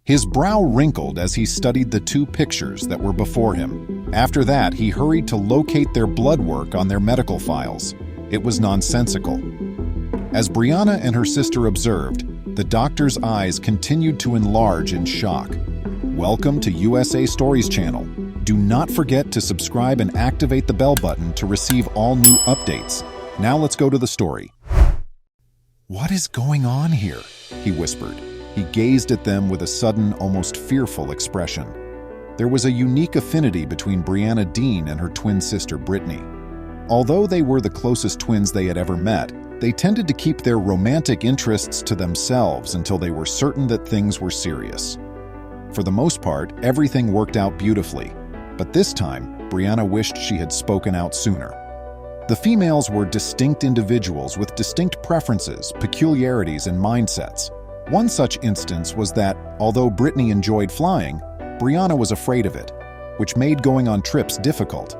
His brow wrinkled as he studied the two pictures that were before him. After that, he hurried to locate their blood work on their medical files. It was nonsensical. As Brianna and her sister observed, the doctor's eyes continued to enlarge in shock. Welcome to USA Stories channel. Do not forget to subscribe and activate the bell button to receive all new updates. Now let's go to the story. "What is going on here?" he whispered. He gazed at them with a sudden, almost fearful expression. There was a unique affinity between Brianna Dean and her twin sister Brittany. Although they were the closest twins they had ever met, they tended to keep their romantic interests to themselves until they were certain that things were serious. For the most part, everything worked out beautifully, but this time, Brianna wished she had spoken out sooner. The females were distinct individuals with distinct preferences, peculiarities, and mindsets. One such instance was that, although Brittany enjoyed flying, Brianna was afraid of it, which made going on trips difficult.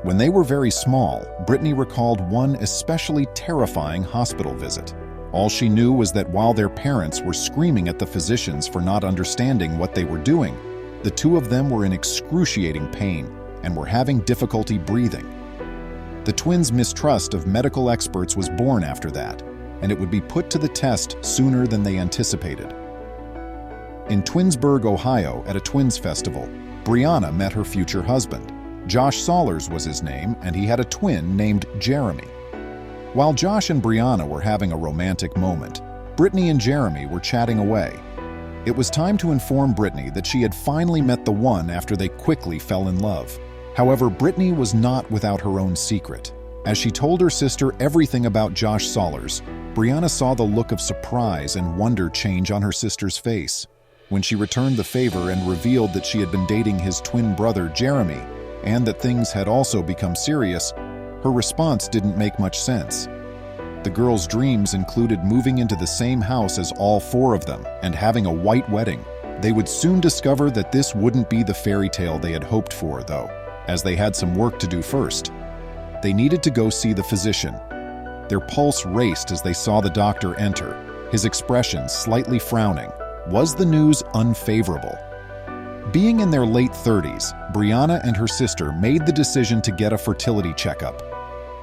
When they were very small, Brittany recalled one especially terrifying hospital visit. All she knew was that while their parents were screaming at the physicians for not understanding what they were doing, the two of them were in excruciating pain and were having difficulty breathing. The twins' mistrust of medical experts was born after that, and it would be put to the test sooner than they anticipated. In Twinsburg, Ohio, at a Twins festival, Brianna met her future husband. Josh Saulers was his name, and he had a twin named Jeremy. While Josh and Brianna were having a romantic moment, Brittany and Jeremy were chatting away. It was time to inform Brittany that she had finally met the one after they quickly fell in love. However, Brittany was not without her own secret. As she told her sister everything about Josh Saulers, Brianna saw the look of surprise and wonder change on her sister's face. When she returned the favor and revealed that she had been dating his twin brother, Jeremy, and that things had also become serious, her response didn't make much sense. The girls' dreams included moving into the same house as all four of them and having a white wedding. They would soon discover that this wouldn't be the fairy tale they had hoped for, though, as they had some work to do first. They needed to go see the physician. Their pulse raced as they saw the doctor enter, his expression slightly frowning. Was the news unfavorable? Being in their late 30s, Brianna and her sister made the decision to get a fertility checkup.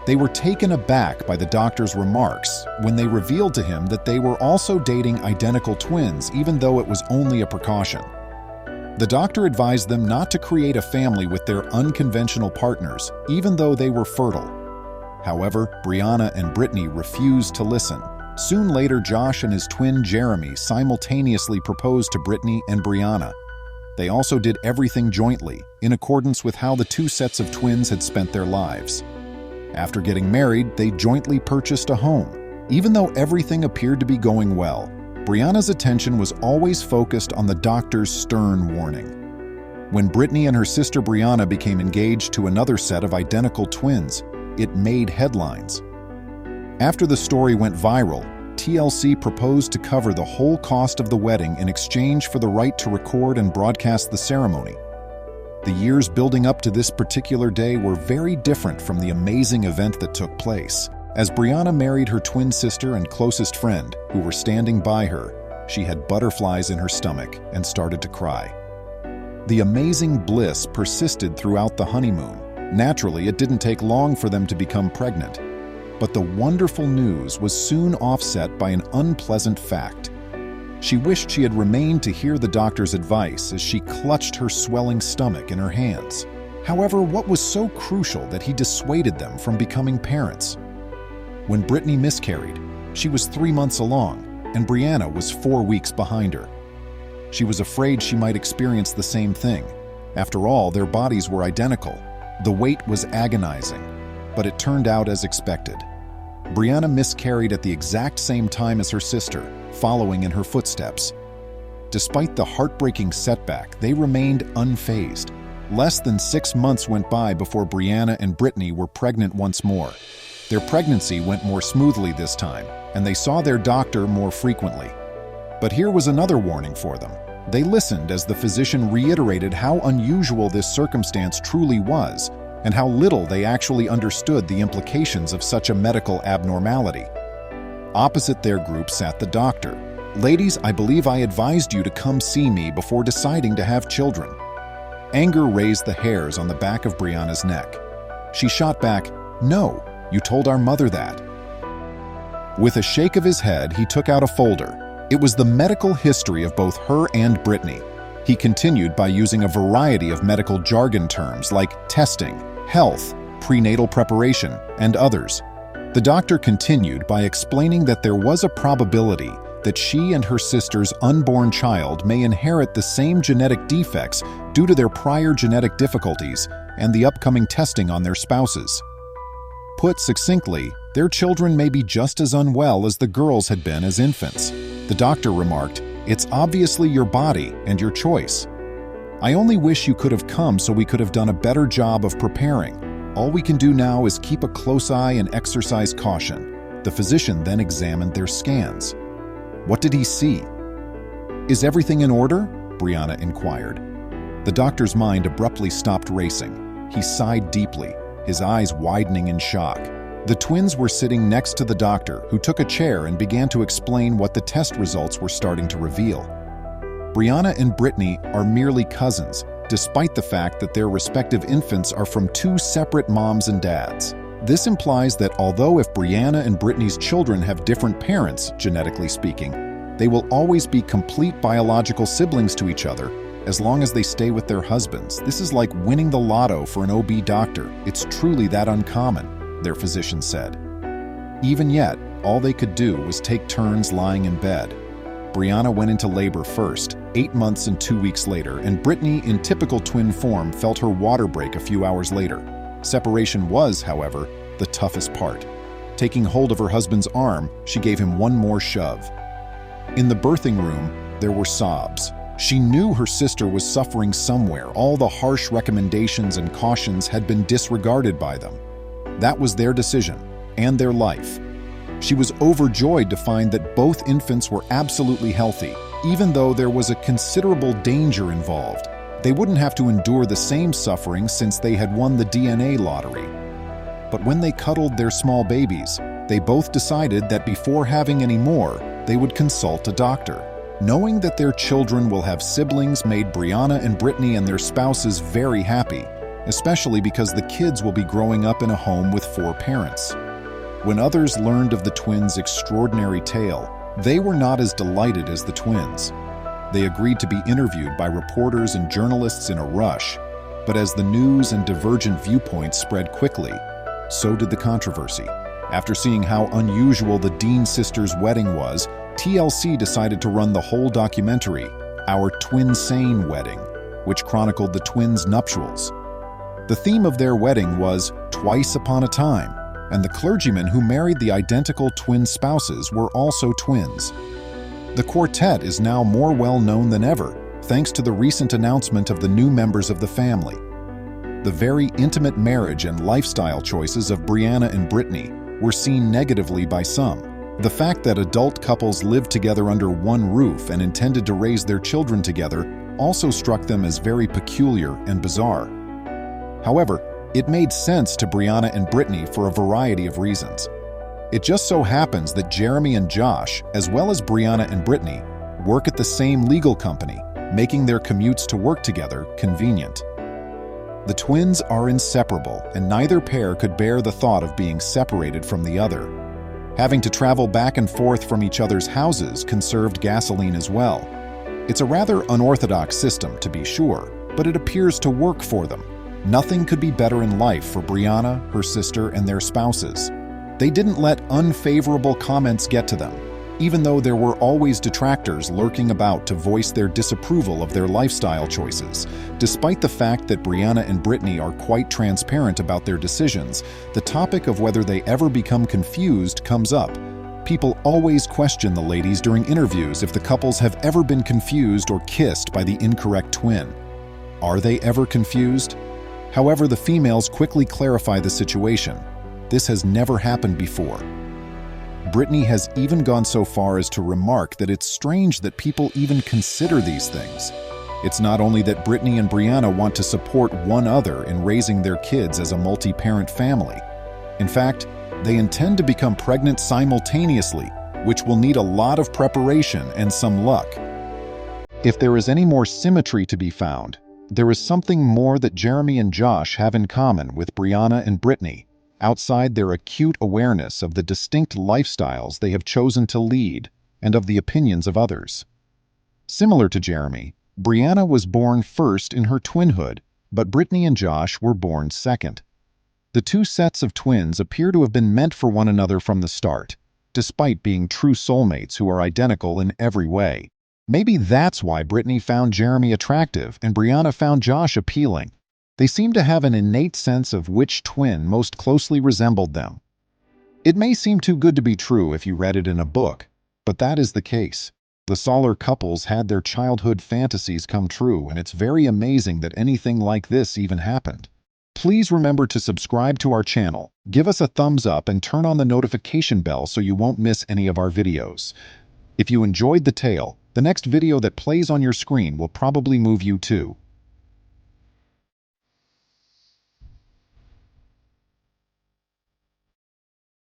They were taken aback by the doctor's remarks when they revealed to him that they were also dating identical twins, even though it was only a precaution. The doctor advised them not to create a family with their unconventional partners, even though they were fertile. However, Brianna and Brittany refused to listen. Soon later, Josh and his twin Jeremy simultaneously proposed to Brittany and Brianna. They also did everything jointly, in accordance with how the two sets of twins had spent their lives. After getting married, they jointly purchased a home. Even though everything appeared to be going well, Brianna's attention was always focused on the doctor's stern warning. When Brittany and her sister Brianna became engaged to another set of identical twins, it made headlines. After the story went viral, TLC proposed to cover the whole cost of the wedding in exchange for the right to record and broadcast the ceremony. The years building up to this particular day were very different from the amazing event that took place. As Brianna married her twin sister and closest friend, who were standing by her, she had butterflies in her stomach and started to cry. The amazing bliss persisted throughout the honeymoon. Naturally, it didn't take long for them to become pregnant. But the wonderful news was soon offset by an unpleasant fact. She wished she had remained to hear the doctor's advice as she clutched her swelling stomach in her hands. However, what was so crucial that he dissuaded them from becoming parents? When Brittany miscarried, she was 3 months along, and Brianna was 4 weeks behind her. She was afraid she might experience the same thing. After all, their bodies were identical. The wait was agonizing, but it turned out as expected. Brianna miscarried at the exact same time as her sister, following in her footsteps. Despite the heartbreaking setback, they remained unfazed. Less than 6 months went by before Brianna and Brittany were pregnant once more. Their pregnancy went more smoothly this time, and they saw their doctor more frequently. But here was another warning for them. They listened as the physician reiterated how unusual this circumstance truly was, and how little they actually understood the implications of such a medical abnormality. Opposite their group sat the doctor. Ladies, I believe I advised you to come see me before deciding to have children." Anger raised the hairs on the back of Brianna's neck. She shot back, "No, you told our mother that." With a shake of his head, he took out a folder. It was the medical history of both her and Brittany. He continued by using a variety of medical jargon terms like testing, health, prenatal preparation, and others. The doctor continued by explaining that there was a probability that she and her sister's unborn child may inherit the same genetic defects due to their prior genetic difficulties and the upcoming testing on their spouses. Put succinctly, their children may be just as unwell as the girls had been as infants. The doctor remarked, "It's obviously your body and your choice. I only wish you could have come so we could have done a better job of preparing. All we can do now is keep a close eye and exercise caution." The physician then examined their scans. What did he see? "Is everything in order?" Brianna inquired. The doctor's mind abruptly stopped racing. He sighed deeply, his eyes widening in shock. The twins were sitting next to the doctor, who took a chair and began to explain what the test results were starting to reveal. Brianna and Brittany are merely cousins, despite the fact that their respective infants are from two separate moms and dads. This implies that although if Brianna and Brittany's children have different parents, genetically speaking, they will always be complete biological siblings to each other as long as they stay with their husbands. This is like winning the lotto for an OB doctor. It's truly that uncommon, their physician said. Even yet, all they could do was take turns lying in bed. Brianna went into labor first, 8 months and 2 weeks later, and Brittany, in typical twin form, felt her water break a few hours later. Separation was, however, the toughest part. Taking hold of her husband's arm, she gave him one more shove. In the birthing room, there were sobs. She knew her sister was suffering somewhere. All the harsh recommendations and cautions had been disregarded by them. That was their decision, and their life. She was overjoyed to find that both infants were absolutely healthy, even though there was a considerable danger involved. They wouldn't have to endure the same suffering since they had won the DNA lottery. But when they cuddled their small babies, they both decided that before having any more, they would consult a doctor. Knowing that their children will have siblings made Brianna and Brittany and their spouses very happy, especially because the kids will be growing up in a home with 4 parents. When others learned of the twins' extraordinary tale, they were not as delighted as the twins. They agreed to be interviewed by reporters and journalists in a rush, but as the news and divergent viewpoints spread quickly, so did the controversy. After seeing how unusual the Dean sisters' wedding was, TLC decided to run the whole documentary, Our Twin-Sane Wedding, which chronicled the twins' nuptials. The theme of their wedding was Twice Upon a Time, and the clergymen who married the identical twin spouses were also twins. The quartet is now more well-known than ever, thanks to the recent announcement of the new members of the family. The very intimate marriage and lifestyle choices of Brianna and Brittany were seen negatively by some. The fact that adult couples lived together under one roof and intended to raise their children together also struck them as very peculiar and bizarre. However, it made sense to Brianna and Brittany for a variety of reasons. It just so happens that Jeremy and Josh, as well as Brianna and Brittany, work at the same legal company, making their commutes to work together convenient. The twins are inseparable, and neither pair could bear the thought of being separated from the other. Having to travel back and forth from each other's houses conserved gasoline as well. It's a rather unorthodox system, to be sure, but it appears to work for them. Nothing could be better in life for Brianna, her sister, and their spouses. They didn't let unfavorable comments get to them, even though there were always detractors lurking about to voice their disapproval of their lifestyle choices. Despite the fact that Brianna and Brittany are quite transparent about their decisions, the topic of whether they ever become confused comes up. People always question the ladies during interviews if the couples have ever been confused or kissed by the incorrect twin. Are they ever confused? However, the females quickly clarify the situation. This has never happened before. Brittany has even gone so far as to remark that it's strange that people even consider these things. It's not only that Brittany and Brianna want to support one another in raising their kids as a multi-parent family. In fact, they intend to become pregnant simultaneously, which will need a lot of preparation and some luck. If there is any more symmetry to be found, there is something more that Jeremy and Josh have in common with Brianna and Brittany, outside their acute awareness of the distinct lifestyles they have chosen to lead and of the opinions of others. Similar to Jeremy, Brianna was born first in her twinhood, but Brittany and Josh were born second. The two sets of twins appear to have been meant for one another from the start, despite being true soulmates who are identical in every way. Maybe that's why Brittany found Jeremy attractive and Brianna found Josh appealing. They seem to have an innate sense of which twin most closely resembled them. It may seem too good to be true if you read it in a book, but that is the case. The Solar couples had their childhood fantasies come true, and it's very amazing that anything like this even happened. Please remember to subscribe to our channel, give us a thumbs up, and turn on the notification bell so you won't miss any of our videos. If you enjoyed the tale, the next video that plays on your screen will probably move you too.